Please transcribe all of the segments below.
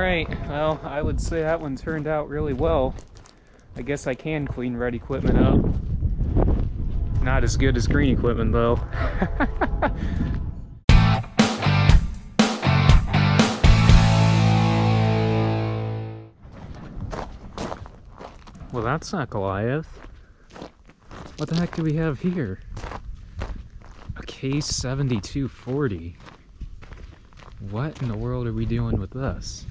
Alright, well, I would say that one turned out really well. I guess I can clean red equipment up. Not as good as green equipment, though. Well, that's not Goliath. What the heck do we have here? A case 7240. What in the world are we doing with this?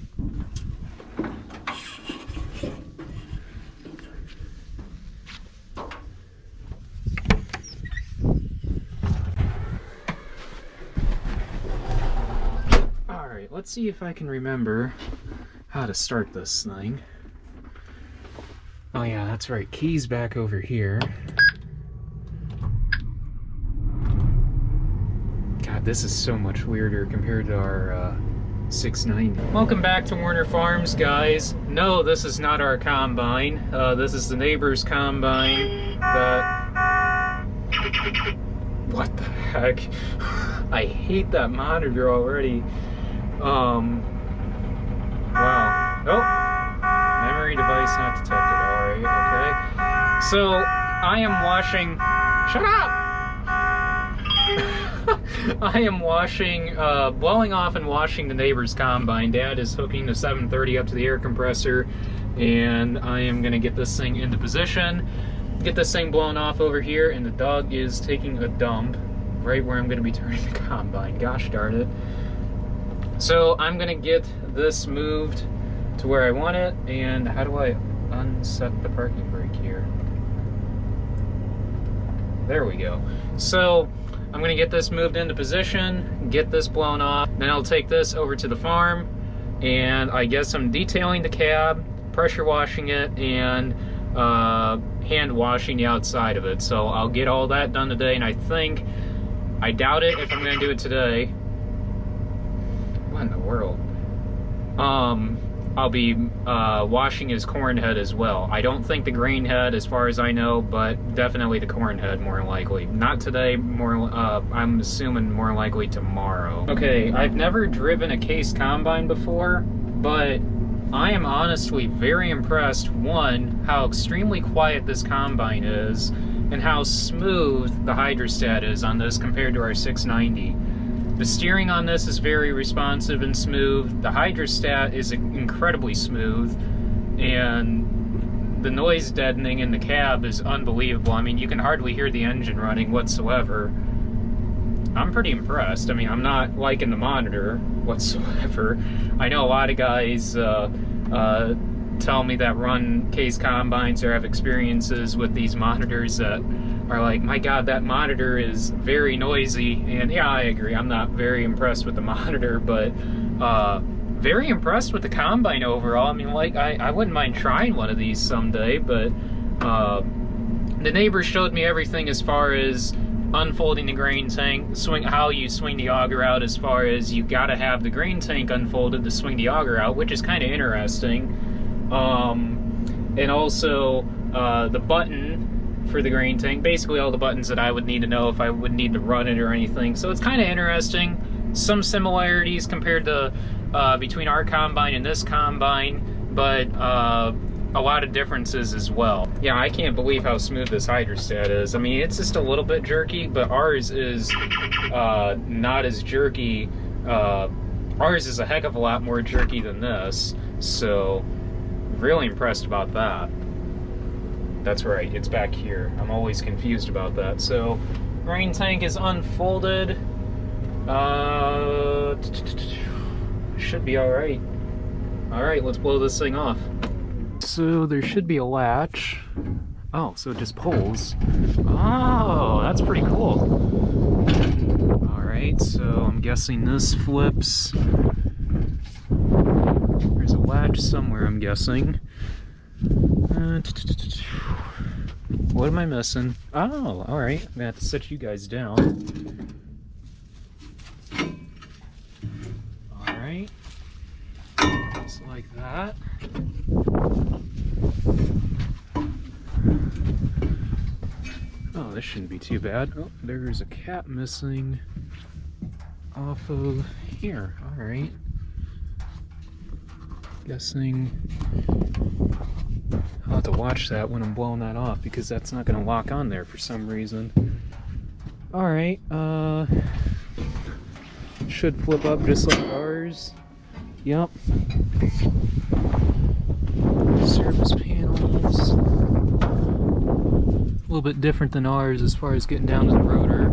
Alright, let's see if I can remember how to start this thing. Oh yeah, that's right, key's back over here. God, this is so much weirder compared to our 690. Welcome back to Werner Farms, guys. No, this is not our combine. This is the neighbor's combine. What the heck? I hate that monitor already. Wow. Oh, memory device not detected. Alright, okay. So, I am washing... Shut up! I am washing, blowing off and washing the neighbor's combine. Dad is hooking the 730 up to the air compressor, and I am going to get this thing into position, get this thing blown off over here, and the dog is taking a dump right where I'm going to be turning the combine. Gosh darn it. So I'm going to get this moved to where I want it, and how do I unset the parking brake here? There we go. So I'm going to get this moved into position, get this blown off, then I'll take this over to the farm, and I guess I'm detailing the cab, pressure washing it, and hand washing the outside of it. So I'll get all that done today, and I doubt it if I'm going to do it today. What in the world? I'll be washing his corn head as well. I don't think the grain head, as far as I know, but definitely the corn head more likely. Not today, I'm assuming more likely tomorrow. Okay, I've never driven a case combine before, but I am honestly very impressed, one, how extremely quiet this combine is, and how smooth the hydrostat is on this compared to our 690. The steering on this is very responsive and smooth. The hydrostat is incredibly smooth, and the noise deadening in the cab is unbelievable. I mean, you can hardly hear the engine running whatsoever. I'm pretty impressed. I mean, I'm not liking the monitor whatsoever. I know a lot of guys tell me that run case combines or have experiences with these monitors that are like, my God, that monitor is very noisy. And yeah, I agree. I'm not very impressed with the monitor, but very impressed with the combine overall. I mean, like, I wouldn't mind trying one of these someday, but the neighbor showed me everything as far as unfolding the grain tank, how you swing the auger out, as far as you gotta have the grain tank unfolded to swing the auger out, which is kind of interesting. And also the button for the grain tank, basically all the buttons that I would need to know if I would need to run it or anything. So it's kind of interesting. Some similarities compared to between our combine and this combine, but a lot of differences as well. Yeah, I can't believe how smooth this hydrostat is. I mean, it's just a little bit jerky, but ours is not as jerky. Ours is a heck of a lot more jerky than this, so really impressed about that. That's right, it's back here. I'm always confused about that. So, grain tank is unfolded. Should be alright. Alright, let's blow this thing off. So, there should be a latch. Oh, so it just pulls. Oh, that's pretty cool. Alright, so I'm guessing this flips. There's a latch somewhere, I'm guessing. What am I missing? Oh, alright. I'm gonna have to set you guys down. Alright. Just like that. Oh, this shouldn't be too bad. Oh, there's a cap missing off of here. Alright. Guessing I'll have to watch that when I'm blowing that off because that's not going to lock on there for some reason. Alright, should flip up just like ours. Yep. Service panels. A little bit different than ours as far as getting down to the rotor.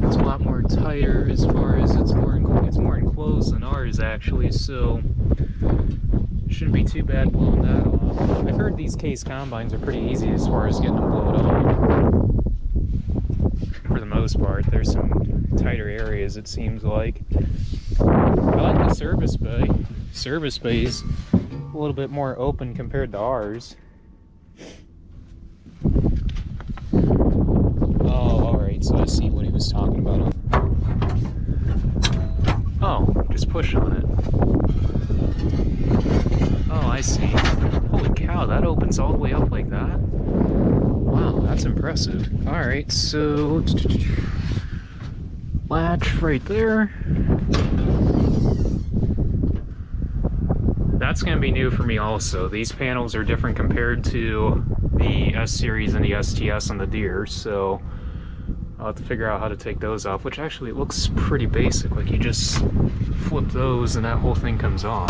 It's a lot more tighter as far as it's more enclosed than ours actually, so shouldn't be too bad blowing that off. I've heard these case combines are pretty easy as far as getting them blown off. For the most part, there's some tighter areas it seems like. I like the service bay. Service bay's a little bit more open compared to ours. Oh, alright, so I see what he was talking about. Oh, just push on it. Oh, I see. Holy cow, that opens all the way up like that? Wow, that's impressive. Alright, so latch right there. That's going to be new for me also. These panels are different compared to the S-Series and the STS on the Deere, so I'll have to figure out how to take those off, which actually it looks pretty basic. Like you just flip those and that whole thing comes off.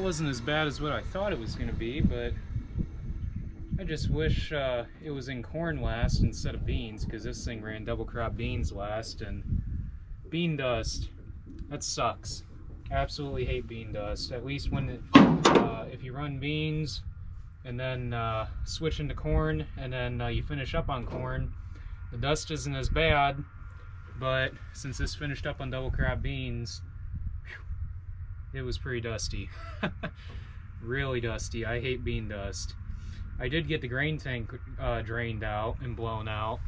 Wasn't as bad as what I thought it was going to be, but I just wish it was in corn last instead of beans, because this thing ran double crop beans last, and bean dust, that sucks. Absolutely hate bean dust. At least when if you run beans and then switch into corn and then you finish up on corn, the dust isn't as bad, but since this finished up on double crop beans, it was pretty dusty. Really dusty. I hate bean dust. I did get the grain tank drained out and blown out.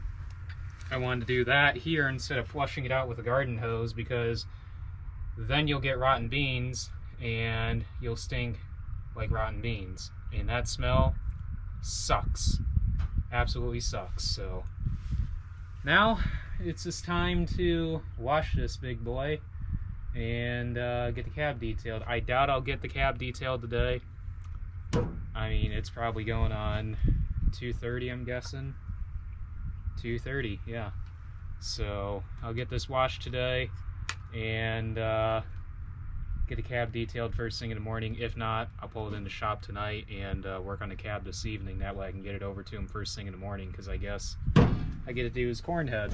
I wanted to do that here instead of flushing it out with a garden hose, because then you'll get rotten beans and you'll stink like rotten beans. And that smell sucks. Absolutely sucks. So now it's just time to wash this big boy and get the cab detailed. I doubt I'll get the cab detailed today. I mean, it's probably going on 2:30, I'm guessing. 2:30, yeah. So I'll get this washed today and get the cab detailed first thing in the morning. If not, I'll pull it in the shop tonight and work on the cab this evening. That way I can get it over to him first thing in the morning, because I guess I get to do his corn head.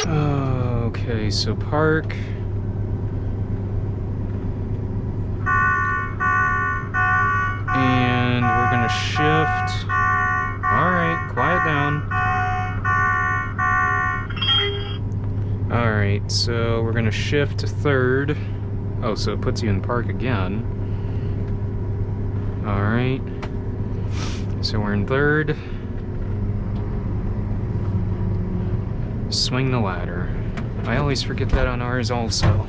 Okay, so park. And we're gonna shift. Alright, quiet down. Alright, so we're gonna shift to third. Oh, so it puts you in park again. Alright. So we're in third. Swing the ladder. I always forget that on ours also.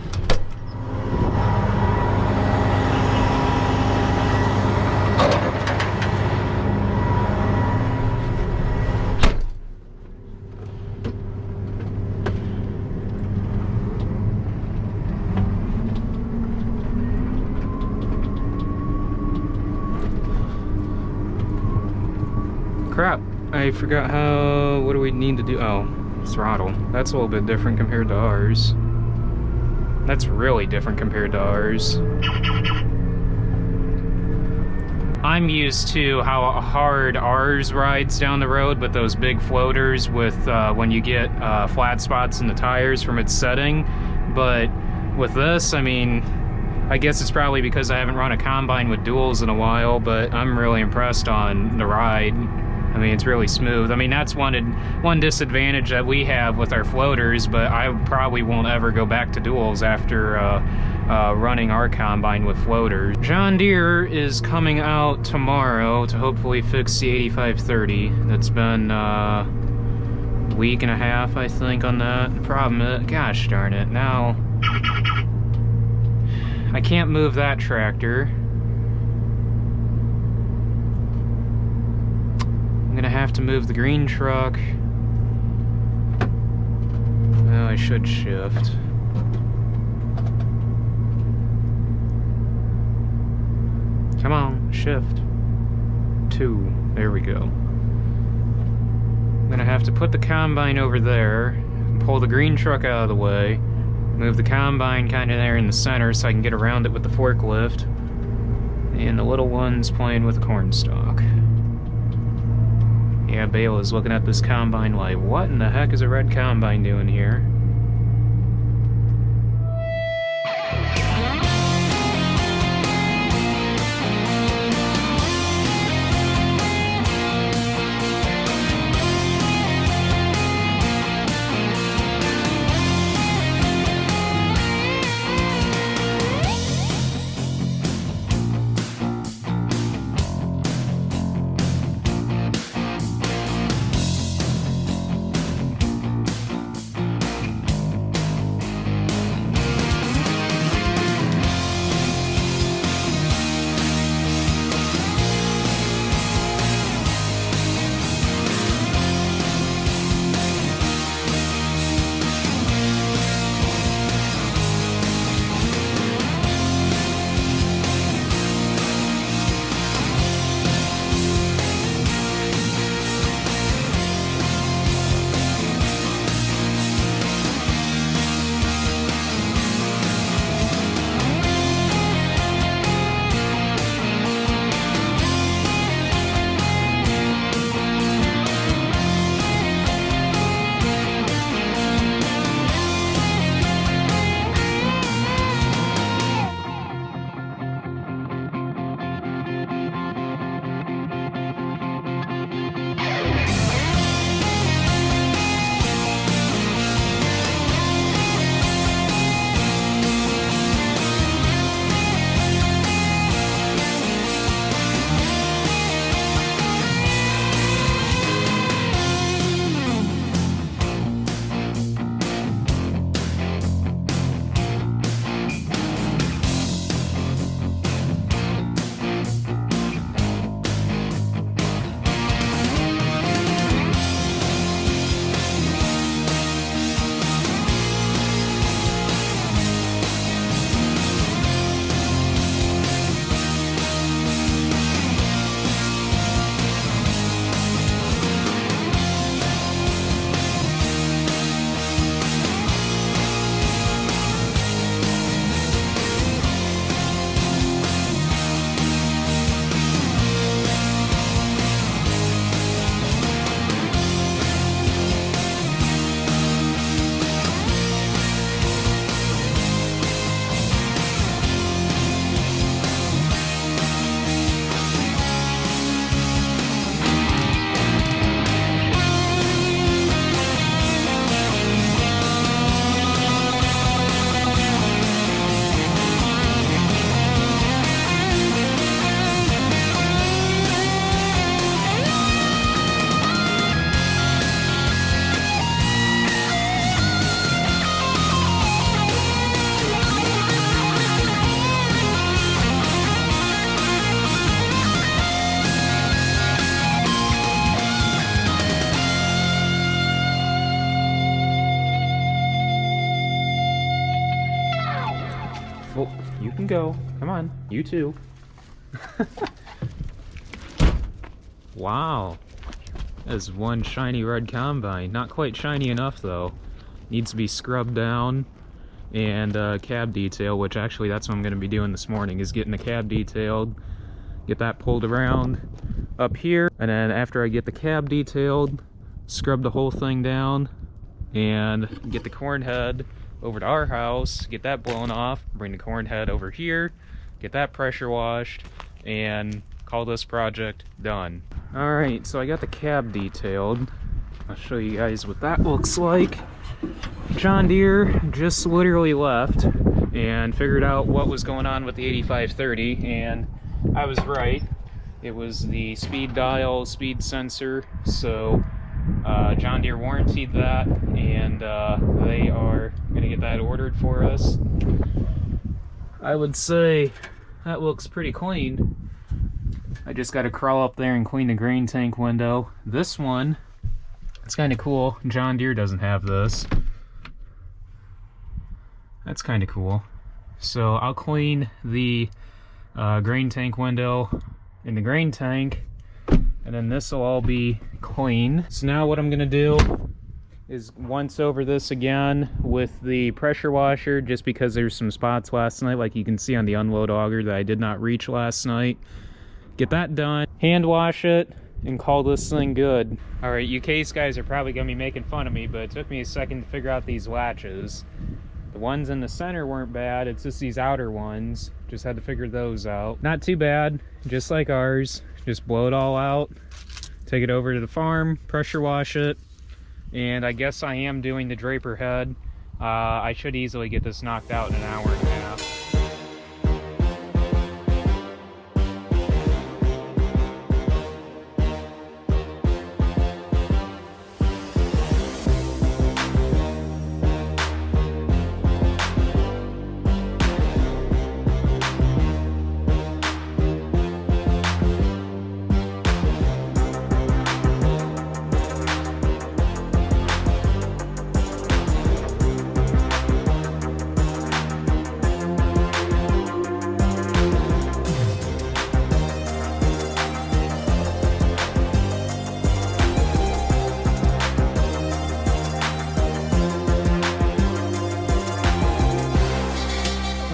Crap, I forgot how, what do we need to do? Oh, throttle. That's a little bit different compared to ours. That's really different compared to ours. I'm used to how hard ours rides down the road with those big floaters with when you get flat spots in the tires from its setting. But with this, I mean, I guess it's probably because I haven't run a combine with duals in a while, but I'm really impressed on the ride. I mean, it's really smooth. I mean, that's one disadvantage that we have with our floaters, but I probably won't ever go back to duals after running our combine with floaters. John Deere is coming out tomorrow to hopefully fix the 8530. That's been a week and a half, I think, on that. The problem is, gosh darn it, now I can't move that tractor. I'm gonna have to move the green truck. Well, I should shift. Come on, shift. 2. There we go. I'm gonna have to put the combine over there, pull the green truck out of the way, move the combine kind of there in the center so I can get around it with the forklift, and the little one's playing with the corn stalk. Yeah, Bale is looking at this combine like, what in the heck is a red combine doing here? You can go. Come on. You too. Wow. That's one shiny red combine. Not quite shiny enough though. Needs to be scrubbed down and cab detail, which actually that's what I'm going to be doing this morning, is getting the cab detailed, get that pulled around up here, and then after I get the cab detailed, scrub the whole thing down and get the corn head over to our house, get that blown off, bring the corn head over here, get that pressure washed, and call this project done. Alright, so I got the cab detailed. I'll show you guys what that looks like. John Deere just literally left and figured out what was going on with the 8530, and I was right. It was the speed dial, speed sensor. So John Deere warranted that, and they are going to get that ordered for us. I would say that looks pretty clean. I just got to crawl up there and clean the grain tank window. This one, it's kind of cool. John Deere doesn't have this. That's kind of cool. So I'll clean the grain tank window in the grain tank, and then this will all be clean. So now what I'm going to do is once over this again with the pressure washer, just because there's some spots last night, like you can see on the unload auger, that I did not reach last night. Get that done, hand wash it, and call this thing good. Alright, you case guys are probably going to be making fun of me, but it took me a second to figure out these latches. The ones in the center weren't bad, it's just these outer ones. Just had to figure those out. Not too bad, just like ours. Just blow it all out, take it over to the farm, pressure wash it, and I guess I am doing the draper head. I should easily get this knocked out in an hour and a half.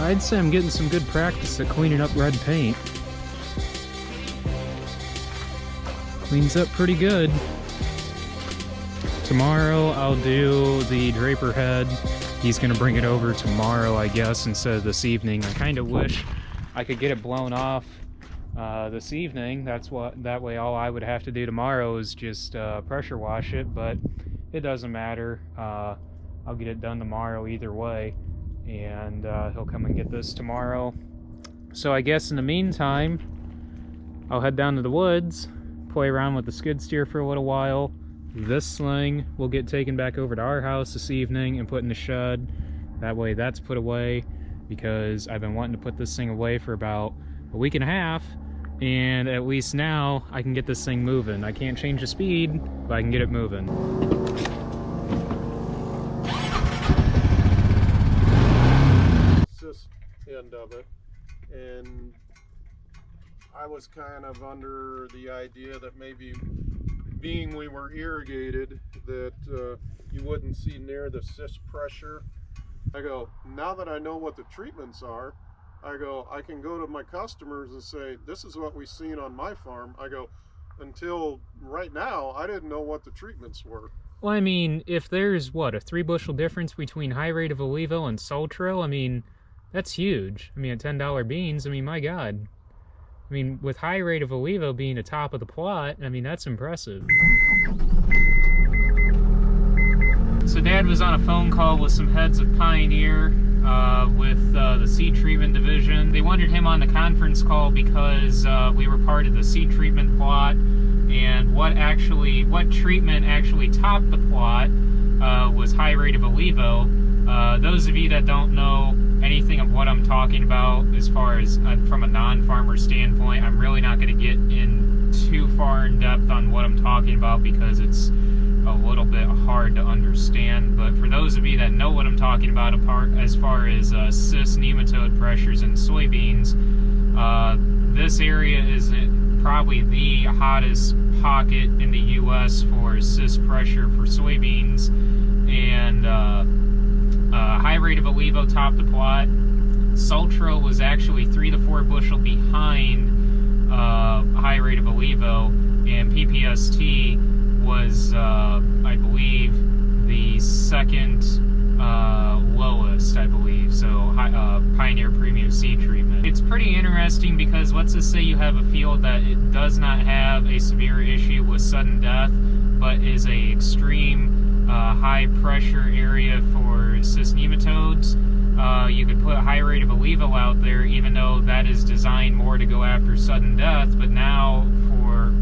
I'd say I'm getting some good practice at cleaning up red paint. Cleans up pretty good. Tomorrow I'll do the draper head. He's gonna bring it over tomorrow, I guess, instead of this evening. I kind of wish I could get it blown off this evening. That way all I would have to do tomorrow is just pressure wash it, but it doesn't matter. I'll get it done tomorrow either way, and he'll come and get this tomorrow. So I guess in the meantime, I'll head down to the woods, play around with the skid steer for a little while. This sling will get taken back over to our house this evening and put in the shed. That way that's put away, because I've been wanting to put this thing away for about a week and a half, and at least now I can get this thing moving. I can't change the speed, but I can get it moving. End of it, and I was kind of under the idea that maybe being we were irrigated, that you wouldn't see near the cyst pressure. I go, now that I know what the treatments are, I go, I can go to my customers and say, this is what we've seen on my farm. I go, until right now I didn't know what the treatments were. Well, I mean, if there's what, a 3 bushel difference between high rate of Olivo and Sultro, I mean, that's huge. I mean, at $10 beans, I mean, my God. I mean, with high rate of Olivo being the top of the plot, I mean, that's impressive. So Dad was on a phone call with some heads of Pioneer with the seed treatment division. They wanted him on the conference call because we were part of the seed treatment plot, and what treatment actually topped the plot was high rate of Olivo. Those of you that don't know anything of what I'm talking about as far as from a non-farmer standpoint, I'm really not going to get in too far in depth on what I'm talking about, because it's a little bit hard to understand, but for those of you that know what I'm talking about as far as cyst nematode pressures in soybeans, this area is probably the hottest pocket in the U.S. for cyst pressure for soybeans, and high rate of Olivo topped the plot. Sultro was actually 3 to 4 bushel behind high rate of Olivo, and PPST was, I believe, the second lowest, I believe, so Pioneer Premium Seed Treatment. It's pretty interesting because let's just say you have a field that it does not have a severe issue with sudden death, but is a extreme high pressure area for cyst nematodes. You could put a high rate of Olivo out there, even though that is designed more to go after sudden death. But now,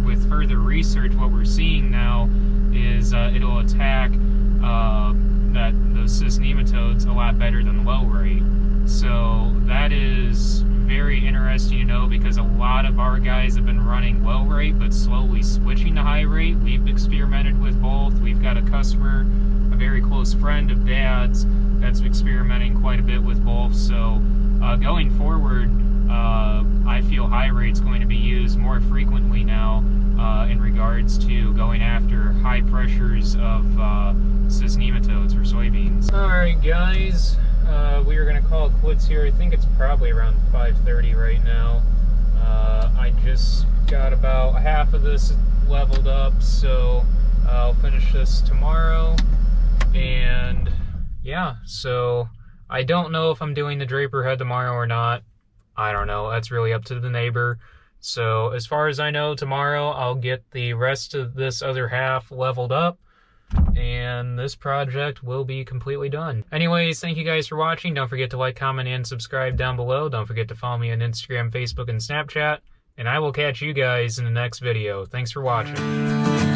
with further research, what we're seeing now is it'll attack those cyst nematodes a lot better than low rate. So that is very interesting to know, because a lot of our guys have been running low rate but slowly switching to high rate. We've experimented with both. We've got a customer, a very close friend of Dad's, that's experimenting quite a bit with both. So going forward, I feel high rate's going to be used more frequently now in regards to going after high pressures of cyst nematodes for soybeans. Alright guys, we are going to call it quits here. I think it's probably around 5:30 right now. I just got about half of this leveled up, so I'll finish this tomorrow. And yeah, so I don't know if I'm doing the Draper head tomorrow or not. I don't know. That's really up to the neighbor. So as far as I know, tomorrow I'll get the rest of this other half leveled up, and this project will be completely done. Anyways, thank you guys for watching. Don't forget to like, comment, and subscribe down below. Don't forget to follow me on Instagram, Facebook, and Snapchat. And I will catch you guys in the next video. Thanks for watching.